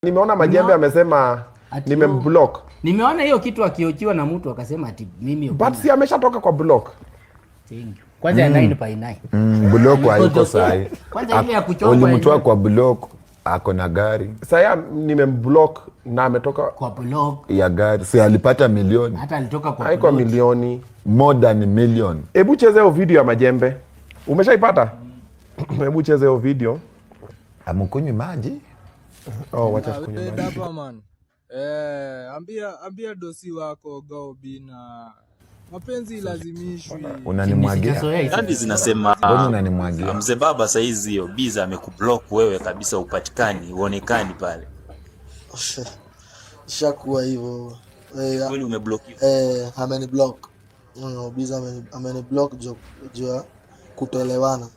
Nimeona Majembe amesema nimemblock. Nimeona hiyo kitu akiochiwa na mtu akasema ati mimi but si ameshatoka kwa block. Thank you. Kwanza 9/9. Block haiko sahi. Kwanza ile ya kuchomba ulimtoa kwa block ako na gari. Sasa nimemblock na ametoka kwa block ya gari. Si alipata milioni. Hata alitoka kwa haiko milioni. More than million. Hebu cheze hiyo video ya Majembe. Umeshaipata? Hebu cheze hiyo video. Amkunywi maji? Oh, wacha kunywa maji. Dapa man. Ambia dosi wako Gaobina. Mapenzi lazimishwi. Unanimwagia. Hadi zinasema unanimwagia. Mzee baba saizi hiyo biza amekublock wewe kabisa, upatikani, uonekani pale. Shakuwa hivyo. Kweli umeblock? Ameniblock. Biza ameniblock juu kutoelewana.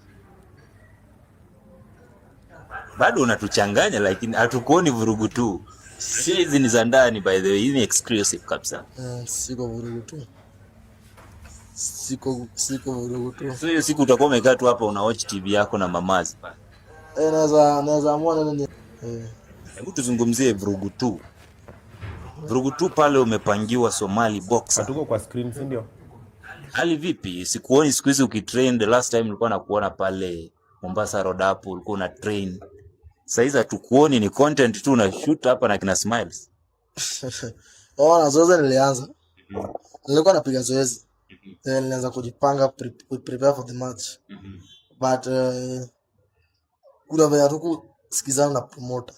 Bado unatuchanganya lakini hatukuoni vurugu tu. Hizi ni za ndani by the way, hii ni exclusive kabisa. Siko vurugu tu. Siko vurugu tu. So hiyo siku utakuwa umekaa tu hapa una watch TV yako na mamazi pale. Naweza amua nini? Hebu tuzungumzie vurugu tu. Vurugu tu pale umepangiwa Somali boxer. Hatuko kwa screen, si ndio? Hali vipi? Sikuoni siku hizi ukitrain. The last time nilikuwa nakuona pale Mombasa Road hapo ulikuwa una train. Saizi hatukuoni, ni content tu na shoot hapa na kina Smiles. Na zoezi nilianza. Nilikuwa napiga zoezi. Nilianza kujipanga prepare for the match. But kuna venye hatuku sikizana na promoter.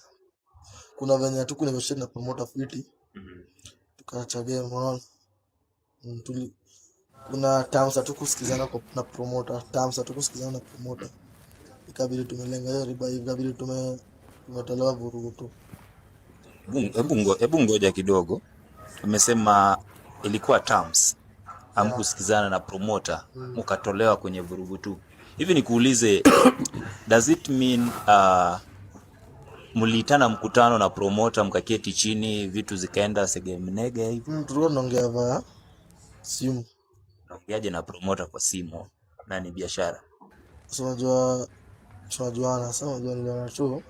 Kuna venye hatuku negotiate na promoter fiti. Tukaacha game unaona. Kuna terms hatuku sikizana na promoter. Ikabidi tumelenga hiyo riba, ikabidi tumetolewa vurugu tu. Hebu ngoja kidogo. Umesema ilikuwa terms. Hamkusikizana na promoter, mkatolewa kwenye vurugu tu. Hivi nikuulize, does it mean mliitana mkutano na promoter mkaketi chini vitu zikaenda segemnege hivi? Tulikuwa tunaongea via simu. Unaongeaje na promoter kwa simu? Na ni biashara. Tunajuana tu.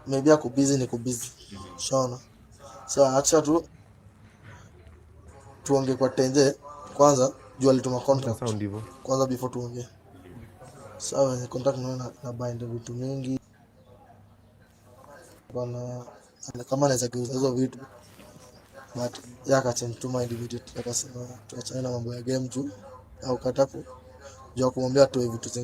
Maybe ako busy, niko busy. Shona. Sasa acha tu tuongee kwa tenje kwanza, juu alituma contract. Sound hivyo. Kwanza before tuongee. Sawa, contract na bind vitu mingi. Bana kama anaweza kuuza hizo vitu. But yakachange to mind immediately, akasema tuachane na mambo ya game tu au kataku. Juu kumwambia tu vitu zingine.